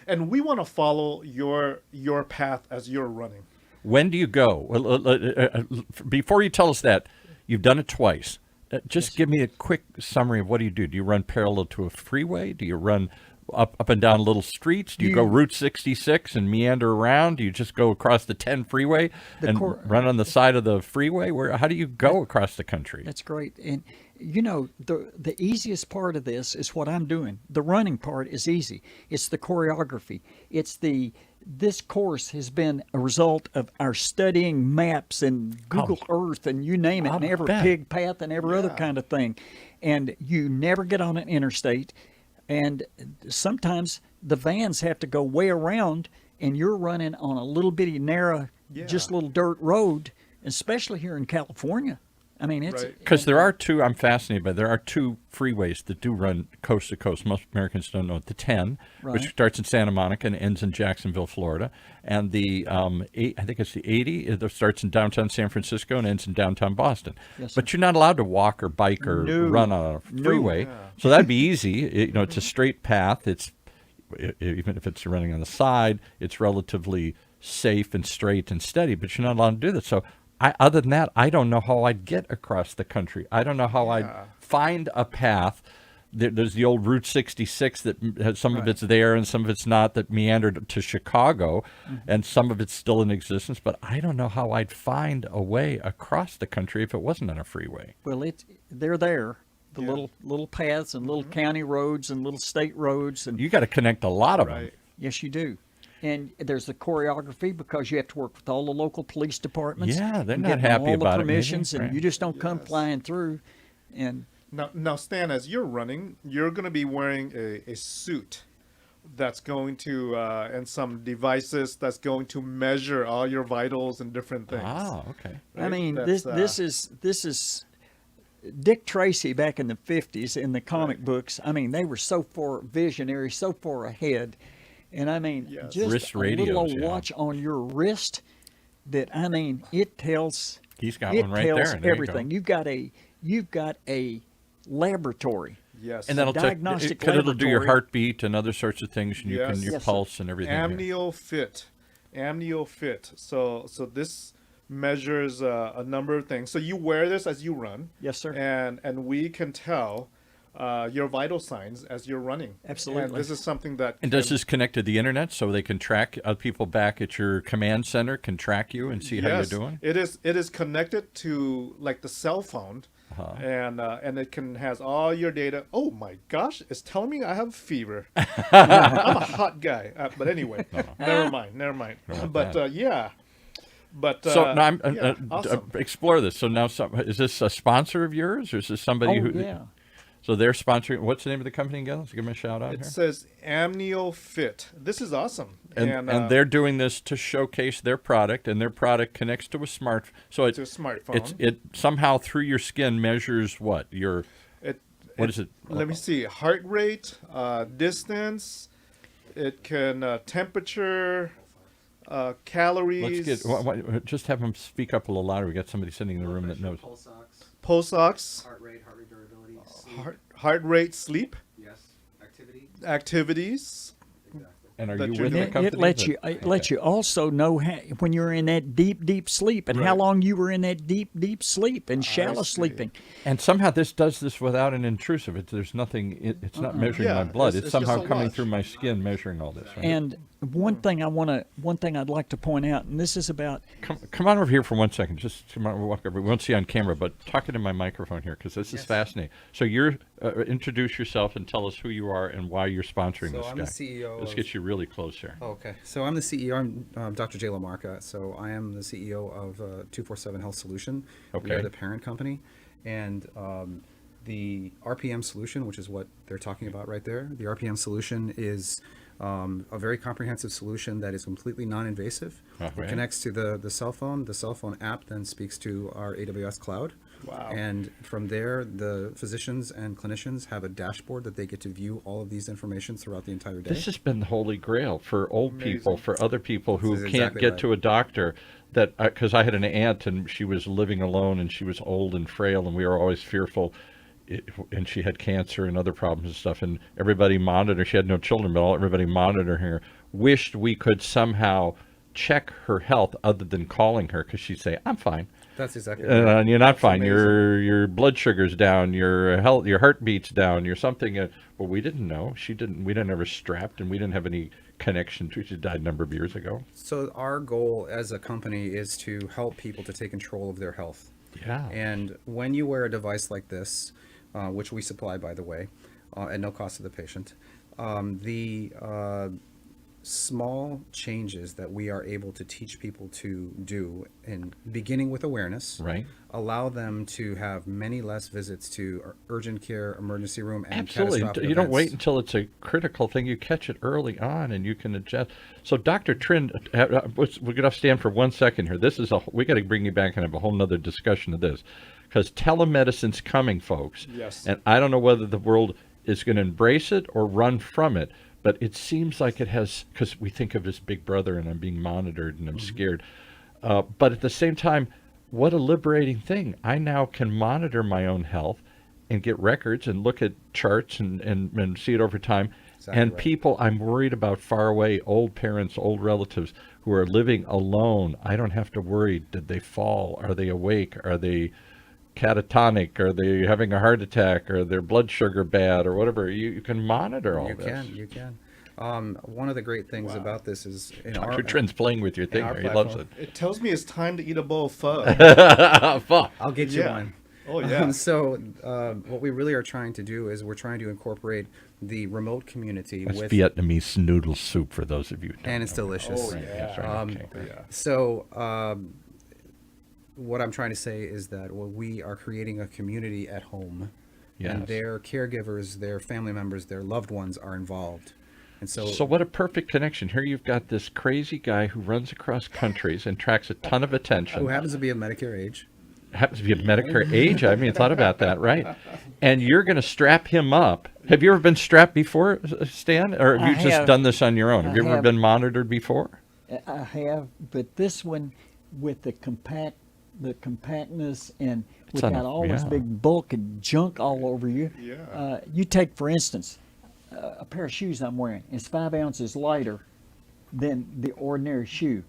Speaker 2: And we want to follow your path as you're running.
Speaker 1: When do you go? Before you tell us that, you've done it twice. Just give me a quick summary of what do you do? Do you run parallel to a freeway? Do you run up and down little streets? Do you go Route 66 and meander around? Do you just go across the 10 freeway and run on the side of the freeway? How do you go across the country?
Speaker 3: That's great. And you know, the easiest part of this is what I'm doing. The running part is easy. It's the choreography. This course has been a result of our studying maps and Google Earth and you name it, and every pig path and every other kind of thing. And you never get on an interstate. And sometimes the vans have to go way around, and you're running on a little bitty narrow, just little dirt road, especially here in California. I mean, it's
Speaker 1: because there are two. I'm fascinated by. There are two freeways that do run coast to coast. Most Americans don't know it. The 10, which starts in Santa Monica and ends in Jacksonville, Florida, and the I think it's the 80 that starts in downtown San Francisco and ends in downtown Boston.
Speaker 3: Yes,
Speaker 1: but you're not allowed to walk or bike or run on a freeway, so that'd be easy. It's a straight path. It's even if it's running on the side, it's relatively safe and straight and steady. But you're not allowed to do that. So. Other than that, I don't know how I'd get across the country. I don't know how I'd find a path. There's the old Route 66 that has some of it's there and some of it's not, that meandered to Chicago, and some of it's still in existence. But I don't know how I'd find a way across the country if it wasn't on a freeway.
Speaker 3: Well, they're there. The little paths and little county roads and little state roads. And
Speaker 1: you got to connect a lot of them.
Speaker 3: Yes, you do. And there's the choreography because you have to work with all the local police departments.
Speaker 1: Yeah, they're not happy about
Speaker 3: all the permissions,
Speaker 1: it.
Speaker 3: And you just don't come flying through. And
Speaker 2: now, Stan, as you're running, you're going to be wearing a suit that's going to and some devices that's going to measure all your vitals and different things.
Speaker 1: Oh, okay.
Speaker 3: Right? I mean, this is Dick Tracy back in the 50s in the comic books. I mean, they were so far visionary, so far ahead. And I mean, just
Speaker 1: wrist
Speaker 3: a
Speaker 1: radios,
Speaker 3: little old watch on your wrist that, I mean, it tells.
Speaker 1: He's got one right there. And
Speaker 3: everything. You've got a laboratory.
Speaker 2: Yes.
Speaker 1: And that'll
Speaker 3: diagnostic
Speaker 1: it'll do your heartbeat and other sorts of things, and you can your pulse and everything.
Speaker 2: Amniofit. So this measures a number of things. So you wear this as you run.
Speaker 3: Yes, sir.
Speaker 2: And we can tell your vital signs as you're running.
Speaker 3: Absolutely.
Speaker 2: And this is something that.
Speaker 1: And does this connect to the internet so they can track people back at your command center can track you and see how you're doing?
Speaker 2: It is connected to like the cell phone, and it has all your data. Oh my gosh, it's telling me I have fever. I'm a hot guy, but anyway, never mind. But yeah. But
Speaker 1: so now I'm
Speaker 2: awesome.
Speaker 1: Explore this. So now, is this a sponsor of yours, or is this somebody who?
Speaker 3: Yeah.
Speaker 1: So they're sponsoring. What's the name of the company again? Let's give them a shout out.
Speaker 2: It says Amniofit. This is awesome.
Speaker 1: And they're doing this to showcase their product, and their product connects to a smartphone. So
Speaker 2: to a smartphone.
Speaker 1: It somehow through your skin measures what your. What is it?
Speaker 2: Let me see. Heart rate, distance. It can temperature, calories.
Speaker 1: Just have them speak up a little louder. We got somebody sitting in the room that knows.
Speaker 2: Pulse ox.
Speaker 4: Heart rate durability.
Speaker 2: Heart rate, sleep.
Speaker 4: Yes.
Speaker 2: Activities.
Speaker 4: Exactly.
Speaker 1: And are
Speaker 2: that
Speaker 1: you
Speaker 2: you're
Speaker 1: with the
Speaker 2: doing.
Speaker 1: company?
Speaker 3: It lets you also know when you're in that deep sleep and how long you were in that deep sleep and shallow sleeping.
Speaker 1: And somehow this does this without an intrusive. There's nothing. It's not measuring my blood. It's somehow
Speaker 2: just a
Speaker 1: coming
Speaker 2: watch.
Speaker 1: through my skin, measuring all this. Right?
Speaker 3: And one thing I'd like to point out, and this is about.
Speaker 1: Come on over here for 1 second. Just come on, walk over. We won't see you on camera, but talk into my microphone here because this is fascinating. So you're introduce yourself and tell us who you are and why you're sponsoring this guy.
Speaker 4: So I'm the CEO.
Speaker 1: Let's get you really close here.
Speaker 4: Okay. So I'm the CEO. I'm Dr. Jay Lamarca. So I am the CEO of 247 Health Solution.
Speaker 1: Okay.
Speaker 4: We are the parent company. And the RPM solution, which is what they're talking about right there, the RPM solution is a very comprehensive solution that is completely non-invasive.
Speaker 1: Okay.
Speaker 4: It connects to the cell phone. The cell phone app then speaks to our AWS cloud.
Speaker 2: Wow.
Speaker 4: And from there, the physicians and clinicians have a dashboard that they get to view all of these information throughout the entire day.
Speaker 1: This has been the holy grail for old people,
Speaker 2: Amazing.
Speaker 1: for other people who
Speaker 4: This is
Speaker 1: can't
Speaker 4: exactly
Speaker 1: get
Speaker 4: right.
Speaker 1: to a doctor. That because I had an aunt and she was living alone and she was old and frail and we were always fearful. And she had cancer and other problems and stuff. And everybody monitored. She had no children, but everybody monitoring her. Wished we could somehow check her health other than calling her because she'd say, "I'm fine."
Speaker 4: That's exactly right.
Speaker 1: And you're not
Speaker 2: That's
Speaker 1: fine.
Speaker 2: amazing.
Speaker 1: Your blood sugar's down. Your heartbeat's down. You're something. Well, we didn't know. She didn't. We didn't have her strapped, and we didn't have any connection to. She died a number of years ago.
Speaker 4: So our goal as a company is to help people to take control of their health.
Speaker 1: Yeah.
Speaker 4: And when you wear a device like this, which we supply, by the way, at no cost to the patient, the small changes that we are able to teach people to do, and beginning with awareness,
Speaker 1: Right.
Speaker 4: allow them to have many less visits to urgent care, emergency room, and
Speaker 1: Absolutely.
Speaker 4: catastrophic
Speaker 1: You don't
Speaker 4: events.
Speaker 1: wait until it's a critical thing. You catch it early on, and you can adjust. So, Dr. Trinh, we're going to stand for 1 second here. This is we got to bring you back and have a whole nother discussion of this, because telemedicine's coming, folks.
Speaker 2: Yes.
Speaker 1: And I don't know whether the world is going to embrace it or run from it, but it seems like it has, because we think of it as Big Brother, and I'm being monitored, and I'm scared. But at the same time, what a liberating thing. I now can monitor my own health and get records and look at charts and see it over time.
Speaker 4: Exactly
Speaker 1: And
Speaker 4: right.
Speaker 1: people I'm worried about far away, old parents, old relatives who are living alone, I don't have to worry. Did they fall? Are they awake? Are they catatonic? Are they having a heart attack? Are their blood sugar bad or whatever? You can monitor all this.
Speaker 4: You can. One of the great things
Speaker 2: Wow.
Speaker 4: about this is in
Speaker 1: Dr. Trin's playing with your thing
Speaker 4: our
Speaker 1: here. He loves
Speaker 4: platform.
Speaker 2: It tells me it's time to eat a bowl of pho.
Speaker 1: it. Fuck.
Speaker 4: I'll get you
Speaker 2: Yeah.
Speaker 4: one.
Speaker 2: Oh yeah.
Speaker 4: So what we really are trying to do is we're trying to incorporate the remote community
Speaker 1: That's
Speaker 4: with,
Speaker 1: Vietnamese noodle soup for those of you who don't
Speaker 4: and it's
Speaker 1: know.
Speaker 4: delicious.
Speaker 2: Oh,
Speaker 1: Right,
Speaker 2: yeah.
Speaker 1: that's right, okay.
Speaker 2: Yeah.
Speaker 4: So what I'm trying to say is that we are creating a community at home,
Speaker 1: Yes.
Speaker 4: and their caregivers, their family members, their loved ones are involved. And
Speaker 1: So what a perfect connection. Here you've got this crazy guy who runs across countries and tracks a ton of attention.
Speaker 4: who happens to be of Medicare age.
Speaker 1: Happens to be of Medicare age. I haven't even thought about that, right? And you're going to strap him up. Have you ever been strapped before, Stan? Or have you
Speaker 3: I
Speaker 1: just
Speaker 3: have.
Speaker 1: done this on your own? Have
Speaker 3: I
Speaker 1: you ever
Speaker 3: have.
Speaker 1: been monitored before?
Speaker 3: I have, but this one with the compactness and without all this
Speaker 1: yeah.
Speaker 3: big bulk and junk all over you.
Speaker 2: Yeah.
Speaker 3: You take, for instance, a pair of shoes I'm wearing. It's 5 ounces lighter than the ordinary shoe,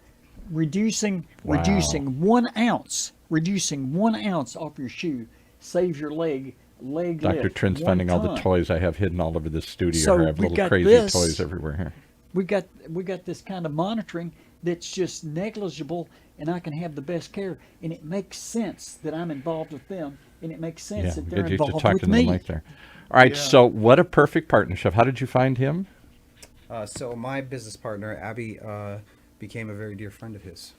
Speaker 3: reducing
Speaker 1: Wow.
Speaker 3: 1 ounce, reducing 1 ounce off your shoe saves your leg
Speaker 1: Dr.
Speaker 3: lift
Speaker 1: Trin's
Speaker 3: 1
Speaker 1: finding all the
Speaker 3: ton.
Speaker 1: toys I have hidden all over this studio.
Speaker 3: So
Speaker 1: I have
Speaker 3: we
Speaker 1: little
Speaker 3: got
Speaker 1: crazy
Speaker 3: this.
Speaker 1: toys everywhere here.
Speaker 3: We got this kind of monitoring that's just negligible, and I can have the best care, and it makes sense that I'm involved with them, and it makes sense that
Speaker 1: we
Speaker 3: they're
Speaker 1: get used to
Speaker 3: involved
Speaker 1: talking
Speaker 3: with
Speaker 1: to the
Speaker 3: me.
Speaker 1: mic there. All right,
Speaker 2: Yeah.
Speaker 1: so what a perfect partnership. How did you find him?
Speaker 4: So my business partner, Abby, became a very dear friend of his.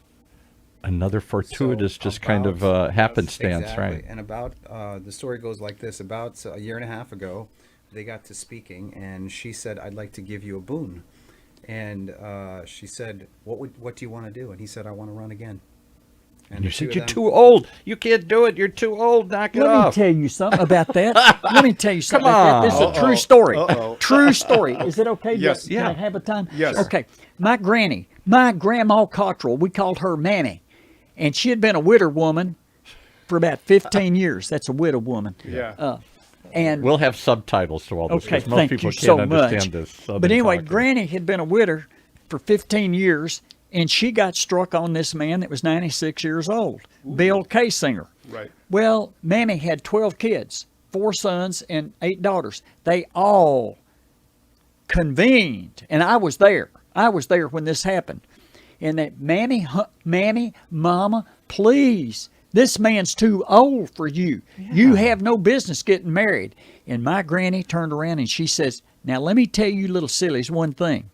Speaker 1: Another fortuitous,
Speaker 4: So
Speaker 1: just kind of
Speaker 4: about-
Speaker 1: happenstance,
Speaker 4: Exactly.
Speaker 1: right?
Speaker 4: And about the story goes like this: about a year and a half ago, they got to speaking, and she said, "I'd like to give you a boon." And she said, "What do you want to do?" And he said, "I want to run again."
Speaker 1: And you
Speaker 4: the
Speaker 1: said,
Speaker 4: two of
Speaker 1: "You're
Speaker 4: them-
Speaker 1: too old. You can't do it. You're too old. Knock it
Speaker 3: Let me
Speaker 1: off."
Speaker 3: tell you something about that. Let me tell you something
Speaker 1: Come
Speaker 3: about that. This is a
Speaker 2: on.
Speaker 3: true story.
Speaker 2: Uh-oh.
Speaker 3: True story. Is it okay?
Speaker 2: Yes.
Speaker 3: Can
Speaker 1: Yeah.
Speaker 3: I have a time?
Speaker 2: Yes.
Speaker 3: Okay. My grandma Cottrell, we called her Mammy, and she had been a widow woman for about 15 years. That's a widow woman.
Speaker 2: Yeah.
Speaker 3: And
Speaker 1: We'll have subtitles to all this
Speaker 3: okay,
Speaker 1: because most
Speaker 3: thank
Speaker 1: people
Speaker 3: you
Speaker 1: can't
Speaker 3: so
Speaker 1: understand
Speaker 3: much.
Speaker 1: this. Southern
Speaker 3: But anyway,
Speaker 1: talking.
Speaker 3: Granny had been a widow for 15 years, and she got struck on this man that was 96 years old, Bill Kasinger.
Speaker 2: Right.
Speaker 3: Well, Mammy had 12 kids, 4 sons and 8 daughters. They all convened, and I was there. I was there when this happened. And that, Mammy, Mama, please, this man's too old for you. You have no business getting married. And my granny turned around and she says, now let me tell you little sillies one thing.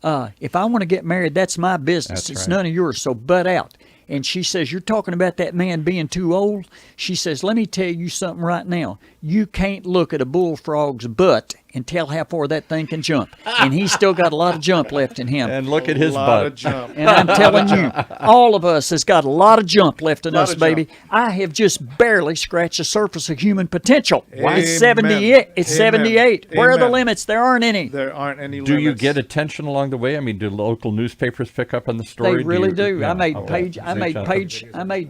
Speaker 3: If I want to get married, that's my business.
Speaker 1: That's
Speaker 3: It's
Speaker 1: right.
Speaker 3: none of yours, so butt out. And she says, you're talking about that man being too old? She says, let me tell you something right now. You can't look at a bullfrog's butt and tell how far that thing can jump. And he's still got a lot of jump left in him.
Speaker 1: And look at his
Speaker 2: lot
Speaker 1: butt.
Speaker 2: of jump.
Speaker 3: And I'm telling you, all of us has got a lot of jump left in
Speaker 2: Lot
Speaker 3: us,
Speaker 2: of
Speaker 3: baby.
Speaker 2: jump.
Speaker 3: I have just barely scratched the surface of human potential.
Speaker 2: Amen.
Speaker 3: It's 78. It's
Speaker 2: Amen.
Speaker 3: 78. Where are the
Speaker 2: Amen.
Speaker 3: limits? There aren't any.
Speaker 2: There aren't any
Speaker 1: Do you
Speaker 2: limits.
Speaker 1: get attention along the way? I mean, do local newspapers pick up on the story?
Speaker 3: They really do.
Speaker 1: Yeah.
Speaker 3: I made
Speaker 1: Okay.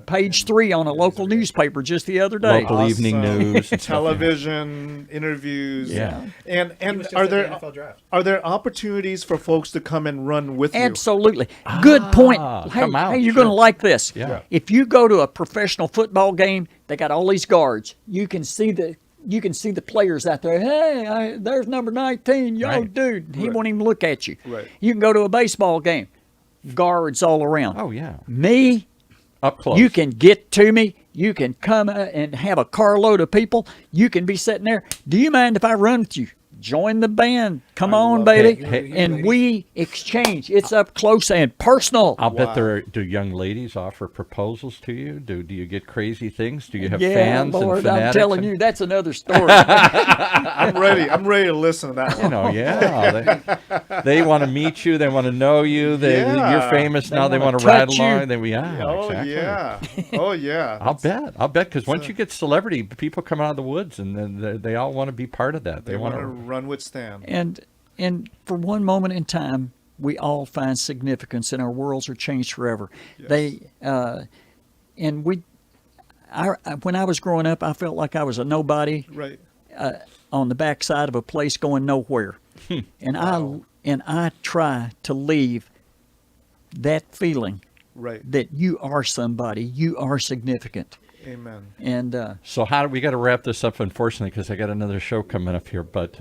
Speaker 3: page 3 on a local newspaper just the other day.
Speaker 1: Local evening news, and stuff, yeah.
Speaker 2: television interviews.
Speaker 1: Yeah.
Speaker 2: And
Speaker 4: just
Speaker 2: are
Speaker 4: at the
Speaker 2: there
Speaker 4: NFL draft.
Speaker 2: are there opportunities for folks to come and run with you?
Speaker 3: Absolutely. Good point. Hey,
Speaker 1: come out,
Speaker 3: hey, you're
Speaker 1: sure.
Speaker 3: going to like this.
Speaker 1: Yeah.
Speaker 3: If you go to a professional football game, they got all these guards. You can see the players out there. Hey, there's number 19. Yo,
Speaker 1: Right.
Speaker 3: dude. He
Speaker 2: Right.
Speaker 3: won't even look at you.
Speaker 2: Right.
Speaker 3: You can go to a baseball game. Guards all around.
Speaker 1: Oh, yeah.
Speaker 3: Me,
Speaker 1: Up close.
Speaker 3: you can get to me. You can come and have a carload of people. You can be sitting there. Do you mind if I run with you? Join the band. Come on,
Speaker 2: love
Speaker 3: baby.
Speaker 4: it. Hey,
Speaker 3: And
Speaker 4: ladies.
Speaker 3: we exchange. It's up close and personal.
Speaker 1: I'll bet
Speaker 2: Wow.
Speaker 1: do young ladies offer proposals to you? Do you get crazy things? Do you have
Speaker 3: Yeah,
Speaker 1: fans
Speaker 3: Lord,
Speaker 1: and fanatics?
Speaker 3: I'm telling you, that's another story.
Speaker 2: I'm ready. I'm ready to listen to that
Speaker 1: You
Speaker 2: one.
Speaker 1: know, yeah. They want to meet you. They want to know you.
Speaker 2: Yeah.
Speaker 1: You're famous now. They
Speaker 3: wanna
Speaker 1: want to ride
Speaker 3: touch you.
Speaker 1: along. Yeah,
Speaker 2: Oh
Speaker 1: exactly.
Speaker 2: yeah. Oh yeah.
Speaker 1: I'll bet. Because once you get celebrity, people come out of the woods and then they all want to be part of that.
Speaker 2: They want to run with Stan.
Speaker 3: And for one moment in time, we all find significance, and our worlds are changed forever.
Speaker 2: Yes.
Speaker 3: When I was growing up, I felt like I was a nobody
Speaker 2: Right.
Speaker 3: on the backside of a place going nowhere, and I try to leave that feeling
Speaker 2: Right.
Speaker 3: that you are somebody, you are significant,
Speaker 2: Amen.
Speaker 3: and
Speaker 1: So how do we got to wrap this up? Unfortunately, because I got another show coming up here. But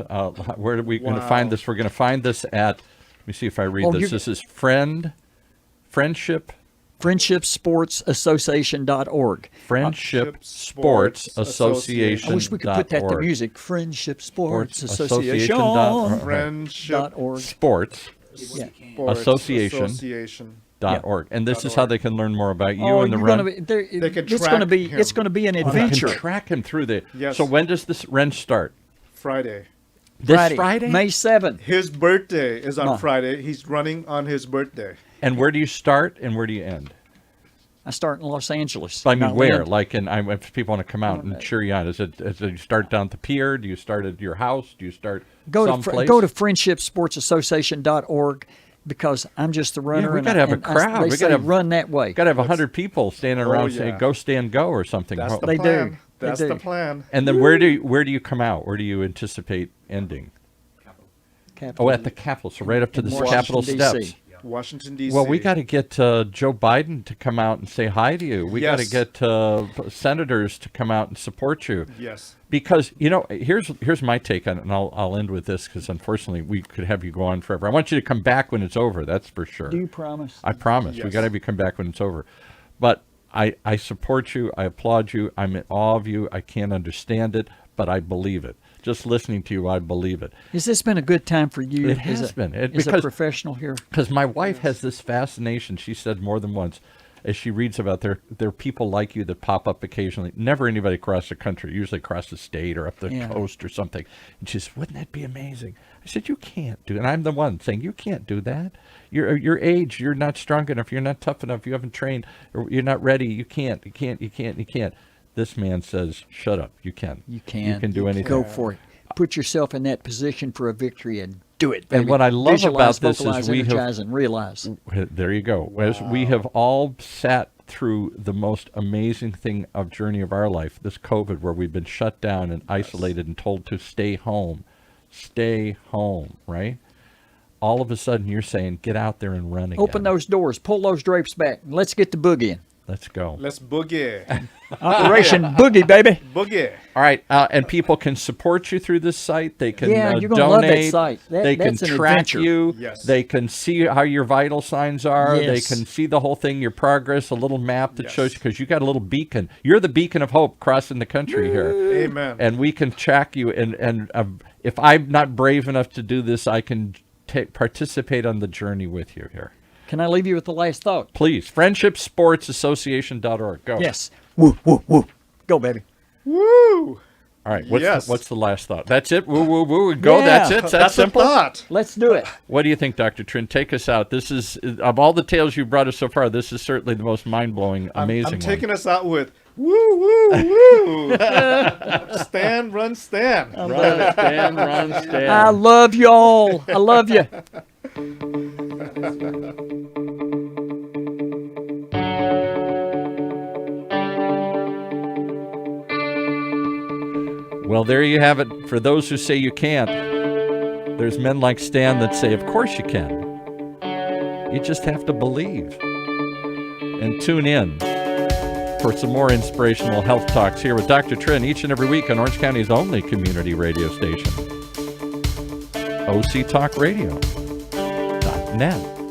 Speaker 1: where are we going to
Speaker 2: Wow.
Speaker 1: find this? We're going to find this at. Let me see if I read
Speaker 3: Oh,
Speaker 1: this.
Speaker 3: you're-
Speaker 1: This is friendship.
Speaker 3: friendshipsportsassociation.org.
Speaker 1: Friendship Sports Association.
Speaker 3: I wish we could put that to music. Friendship Sports Association.
Speaker 2: Friendship
Speaker 3: .org.
Speaker 1: Sports
Speaker 3: Yeah.
Speaker 2: Sports
Speaker 1: Association.
Speaker 2: Association.
Speaker 1: .org. And this is
Speaker 2: .org.
Speaker 1: how they can learn more about you
Speaker 3: Oh,
Speaker 1: and the
Speaker 3: you're
Speaker 1: run.
Speaker 3: gonna be, there,
Speaker 2: They can
Speaker 3: it's
Speaker 2: track
Speaker 3: going to be
Speaker 2: him.
Speaker 3: it's going to be an
Speaker 1: They
Speaker 3: adventure.
Speaker 1: can track him through the.
Speaker 2: Yes.
Speaker 1: So when does this run start?
Speaker 2: Friday.
Speaker 1: This Friday?
Speaker 3: May 7th.
Speaker 2: His birthday is on
Speaker 3: No.
Speaker 2: Friday. He's running on his birthday.
Speaker 1: And where do you start and where do you end?
Speaker 3: I start in Los Angeles.
Speaker 1: I mean,
Speaker 3: Not
Speaker 1: where?
Speaker 3: Lynn.
Speaker 1: Like, if people want to come out and cheer you on, is it you start down at the pier? Do you start at your house? Do you start someplace?
Speaker 3: Go to friendshipsportsassociation.org because I'm just the runner.
Speaker 1: we
Speaker 3: and
Speaker 1: gotta have a
Speaker 3: and
Speaker 1: crowd.
Speaker 3: They
Speaker 1: We
Speaker 3: say
Speaker 1: gotta have-
Speaker 3: run that way.
Speaker 1: Got to have 100 people standing around
Speaker 2: yeah.
Speaker 1: saying, "Go, stand, go," or something.
Speaker 2: That's the
Speaker 3: They
Speaker 2: plan.
Speaker 3: do.
Speaker 2: That's
Speaker 3: They
Speaker 2: the
Speaker 3: do.
Speaker 2: plan.
Speaker 1: And then where do you come out? Where do you anticipate ending?
Speaker 3: Capitol.
Speaker 1: Oh, at the Capitol. So right up to
Speaker 3: In
Speaker 1: the
Speaker 3: Washington,
Speaker 1: Capitol
Speaker 3: D.C.
Speaker 1: steps.
Speaker 2: Washington D.C.
Speaker 1: Well, we got to get Joe Biden to come out and say hi to you. We got to
Speaker 2: Yes.
Speaker 1: get senators to come out and support you.
Speaker 2: Yes.
Speaker 1: Because here's my take on it, and I'll end with this because unfortunately we could have you go on forever. I want you to come back when it's over. That's for sure.
Speaker 3: Do you promise?
Speaker 1: I promise. We
Speaker 2: Yes.
Speaker 1: got to have you come back when it's over. But I support you. I applaud you. I'm in awe of you. I can't understand it, but I believe it. Just listening to you, I believe it.
Speaker 3: Has this been a good time for you?
Speaker 1: It has been.
Speaker 3: As a
Speaker 1: Because-
Speaker 3: professional here.
Speaker 1: Because my wife has this fascination, she said more than once, as she reads about there are people like you that pop up occasionally. Never anybody across the country, usually across the state or up the
Speaker 3: Yeah.
Speaker 1: coast or something. And she says, wouldn't that be amazing? I said, you can't do it. And I'm the one saying, you can't do that. Your age, you're not strong enough, you're not tough enough, you haven't trained, or you're not ready, you can't. This man says, shut up, you can.
Speaker 3: You can.
Speaker 1: You can do anything.
Speaker 3: Go for it. Put yourself in that position for a victory and do it.
Speaker 1: And
Speaker 3: baby.
Speaker 1: what I love
Speaker 3: Visualize,
Speaker 1: about this is
Speaker 3: vocalize,
Speaker 1: we have-
Speaker 3: energize, and realize.
Speaker 1: There you go. As we have all sat through the most amazing thing of journey of our life, this COVID, where we've been shut down and isolated and told to stay home, right? All of a sudden you're saying, get out there and run again.
Speaker 3: Open those doors. Pull those drapes back. And let's get the boogie in.
Speaker 1: Let's go.
Speaker 2: Let's boogie.
Speaker 3: Operation Boogie, baby.
Speaker 2: Boogie.
Speaker 1: All right. And people can support you through this site. They can
Speaker 3: Yeah, you're gonna love that
Speaker 1: donate.
Speaker 3: site.
Speaker 1: They can
Speaker 3: That's an
Speaker 1: track
Speaker 3: adventure.
Speaker 1: you.
Speaker 2: Yes.
Speaker 1: They can see how your vital signs are.
Speaker 3: Yes.
Speaker 1: They can see the whole thing, your progress, a little map that
Speaker 2: Yes.
Speaker 1: shows you, because you got a little beacon. You're the beacon of hope crossing the country here.
Speaker 2: Amen.
Speaker 1: And we can track you. And if I'm not brave enough to do this, I can participate on the journey with you here.
Speaker 3: Can I leave you with the last thought?
Speaker 1: Please, friendshipsportsassociation.org. Go.
Speaker 3: Yes. Woo, woo, woo. Go, baby.
Speaker 2: Woo!
Speaker 1: All right.
Speaker 2: Yes.
Speaker 1: What's the last thought? That's it. Woo, woo, woo. Go.
Speaker 3: Yeah.
Speaker 1: That's it. That's
Speaker 2: a
Speaker 1: simple.
Speaker 2: thought.
Speaker 3: Let's do it.
Speaker 1: What do you think, Dr. Trinh? Take us out. This is, of all the tales you've brought us so far, this is certainly the most mind-blowing, amazing
Speaker 2: I'm taking
Speaker 1: one.
Speaker 2: us out with woo, woo, woo. Stand, run, stand.
Speaker 1: Run, stand, run, stand.
Speaker 3: I love y'all. I love you.
Speaker 1: Well, there you have it. For those who say you can't, there's men like Stan that say, of course you can. You just have to believe. And tune in for some more inspirational health talks here with Dr. Trinh each and every week on Orange County's only community radio station, OCTalkRadio.net.